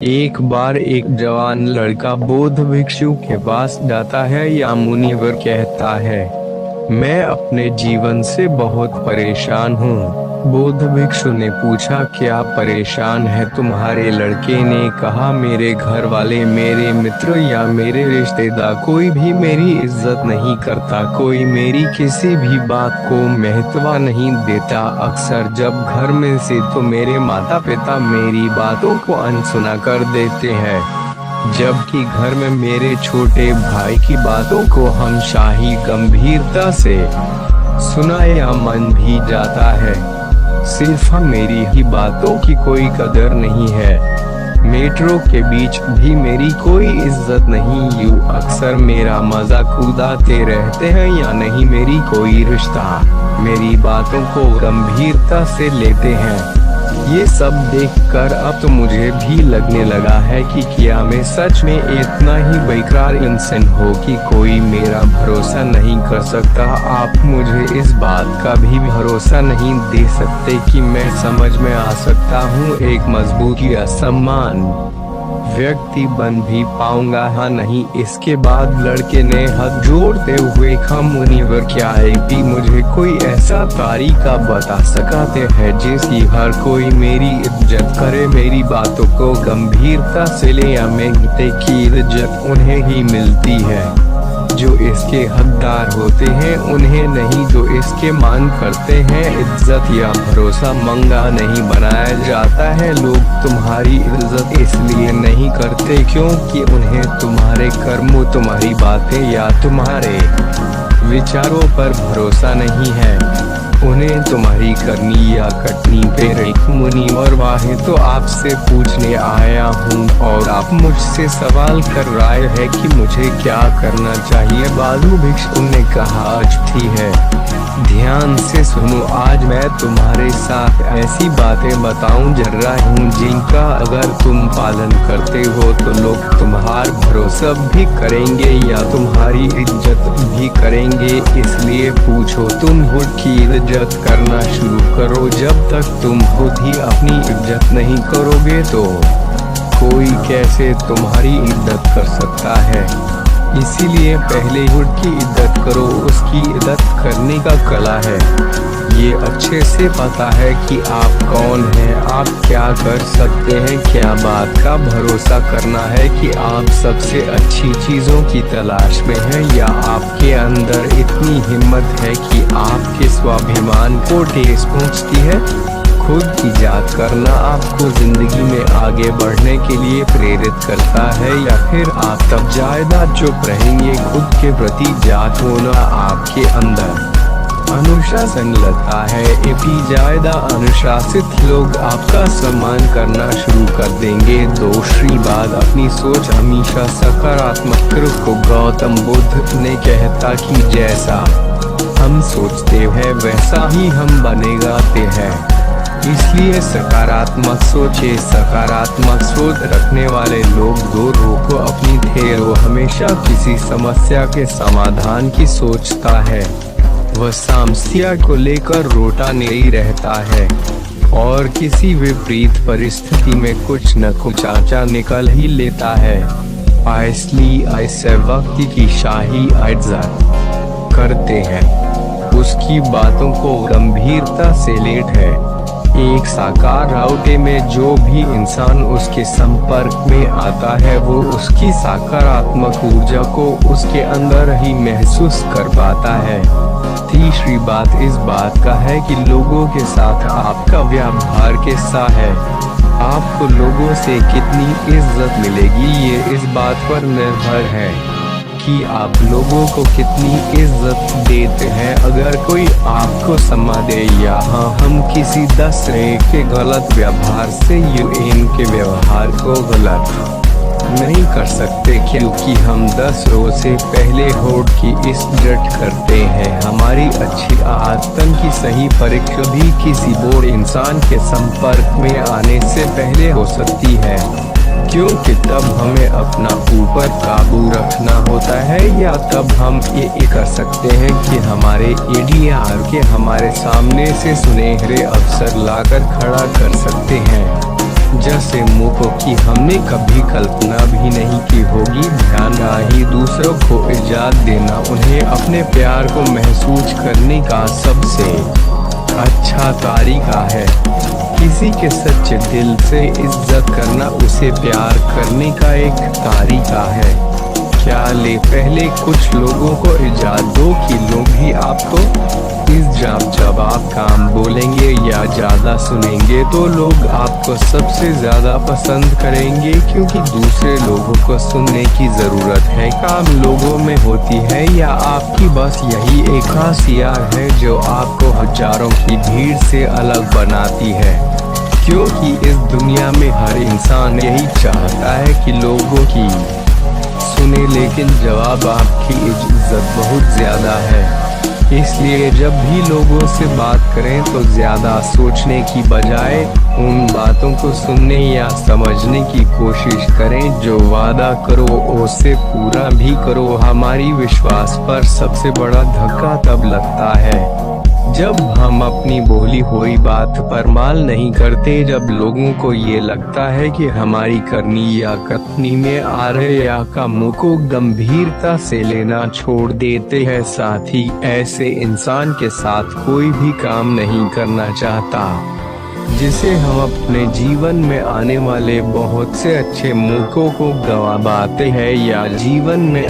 एक बार एक जवान लड़का बौद्ध भिक्षु के पास जाता है या मुनिवर कहता है, मैं अपने जीवन से बहुत परेशान हूँ। बौद्ध भिक्षु ने पूछा, क्या परेशान है तुम्हारे? लड़के ने कहा, मेरे घर वाले, मेरे मित्र या मेरे रिश्तेदार कोई भी मेरी इज्जत नहीं करता, कोई मेरी किसी भी बात को महत्व नहीं देता। अक्सर जब घर में से तो मेरे माता पिता मेरी बातों को अनसुना कर देते हैं, जबकि घर में मेरे छोटे भाई की बातों को हमेशा ही गंभीरता से सुनाया मन भी जाता है। सिर्फ मेरी ही बातों की कोई कदर नहीं है। मेट्रो के बीच भी मेरी कोई इज्जत नहीं। यूं अक्सर मेरा मजाक उड़ाते रहते हैं या नहीं मेरी कोई रिश्ता मेरी बातों को गंभीरता से लेते हैं। ये सब देखकर अब तो मुझे भी लगने लगा है कि क्या मैं सच में इतना ही बेकार इंसान हो कि कोई मेरा भरोसा नहीं कर सकता। आप मुझे इस बात का भी भरोसा नहीं दे सकते कि मैं समझ में आ सकता हूँ एक मजबूत या सम्मान व्यक्ति बन भी पाऊंगा हाँ नहीं। इसके बाद लड़के ने हाथ जोड़ते हुए कहा, मुनिवर, क्या है भी मुझे कोई ऐसा तरीका बता सकते हैं जिसकी हर कोई मेरी इज्जत करे, मेरी बातों को गंभीरता से ले, या मेरे की इज्जत उन्हें ही मिलती है जो इसके हकदार होते हैं, उन्हें नहीं जो इसके मान करते हैं। इज्जत या भरोसा मंगा नहीं बनाया जाता है। लोग तुम्हारी इज्जत इसलिए नहीं करते क्योंकि उन्हें तुम्हारे कर्मों, तुम्हारी बातें या तुम्हारे विचारों पर भरोसा नहीं है। उन्हें तुम्हारी करनी या कटनी पे एक मुनिवर वाहे तो आपसे पूछने आया हूँ और आप मुझसे सवाल कर रहे हैं कि मुझे क्या करना चाहिए। बौद्ध भिक्षु ने कहा, अच्छी है, ध्यान से सुनो। आज मैं तुम्हारे साथ ऐसी बातें बताऊं जा रहा हूँ जिनका अगर तुम पालन करते हो तो लोग तुम्हारा भरोसा भी करेंगे या तुम्हारी इज्जत भी करेंगे। इसलिए पूछो, तुम खुद की इज्जत करना शुरू करो। जब तक तुम खुद ही अपनी इज्जत नहीं करोगे तो कोई कैसे तुम्हारी इज्जत कर सकता है। इसीलिए पहले खुद की इज्जत करो, उसकी इज्जत करने का कला है। ये अच्छे से पता है कि आप कौन हैं, आप क्या कर सकते हैं, क्या बात का भरोसा करना है कि आप सबसे अच्छी चीजों की तलाश में हैं, या आपके अंदर इतनी हिम्मत है कि आपके स्वाभिमान को ठेस पहुंचती है। खुद की जांच करना आपको जिंदगी में आगे बढ़ने के लिए प्रेरित करता है, या फिर आप तब ज्यादा चुप रहेंगे। खुद के प्रति जांच होना आपके अंदर अनुशासन लगता है। ज्यादा अनुशासित लोग आपका सम्मान करना शुरू कर देंगे। दूसरी बात, अपनी सोच हमेशा सकारात्मक रखो। गौतम बुद्ध ने कहता कि जैसा हम सोचते हैं वैसा ही हम बनेगाते हैं। इसलिए सकारात्मक सोचे। सकारात्मक सोच रखने वाले लोग दूरों को अपनी ढेरों हमेशा किसी समस्या के समाधान की सोचता है। वह समस्या को लेकर रोता नहीं रहता है और किसी विपरीत परिस्थिति में कुछ न कुछ आचा निकल ही लेता है। इसलिए ऐसे व्यक्ति की शाही इज्जत करते हैं, उसकी बातों को गंभीरता से लेते हैं। एक साकार राउटे में जो भी इंसान उसके संपर्क में आता है वो उसकी सकारात्मक ऊर्जा को उसके अंदर ही महसूस कर पाता है। तीसरी बात इस बात का है कि लोगों के साथ आपका व्यवहार कैसा है। आपको लोगों से कितनी इज्जत मिलेगी ये इस बात पर निर्भर है कि आप लोगों को कितनी इज्जत देते हैं। अगर कोई आपको सम्मान दे या हम किसी दूसरे के गलत व्यवहार से इनके व्यवहार को गलत नहीं कर सकते क्योंकि हम 10 रोज से पहले होड़ की इज्जत करते हैं। हमारी अच्छी आदतन की सही परीक्षा भी किसी बोर इंसान के संपर्क में आने से पहले हो सकती है, क्योंकि तब हमें अपना ऊपर काबू रखना होता है, या तब हम ये कर सकते हैं कि हमारे एडीआर के हमारे सामने से सुनहरे अवसर लाकर खड़ा कर सकते हैं। जैसे मौकों की हमने कभी कल्पना भी नहीं की होगी। ध्यान ना ही दूसरों को इजाज़त देना उन्हें अपने प्यार को महसूस करने का सबसे अच्छा तरीका है। किसी के सच्चे दिल से इज्जत करना उसे प्यार करने का एक तरीका है। क्या ले पहले कुछ लोगों को इजाज़त दो कि लोग ही आपको जब आप काम बोलेंगे या ज्यादा सुनेंगे तो लोग आपको सबसे ज्यादा पसंद करेंगे, क्योंकि दूसरे लोगों को सुनने की जरूरत है काम लोगों में होती है, या आपकी बस यही एक खासियत है जो आपको हजारों की भीड़ से अलग बनाती है। क्योंकि इस दुनिया में हर इंसान यही चाहता है कि लोगों की सुने, लेकिन जवाब आपकी इज्जत बहुत ज्यादा है। इसलिए जब भी लोगों से बात करें तो ज्यादा सोचने की बजाय उन बातों को सुनने या समझने की कोशिश करें। जो वादा करो उसे पूरा भी करो। हमारी विश्वास पर सबसे बड़ा धक्का तब लगता है जब हम अपनी बोली हुई बात पर माल नहीं करते, जब लोगों को ये लगता है कि हमारी करनी या कथनी में आ रहे या कामों को गंभीरता से लेना छोड़ देते हैं। साथ ही ऐसे इंसान के साथ कोई भी काम नहीं करना चाहता जिसे हम अपने जीवन में आने वाले बहुत से अच्छे मौकों को गंवा बैठते हैं या जीवन में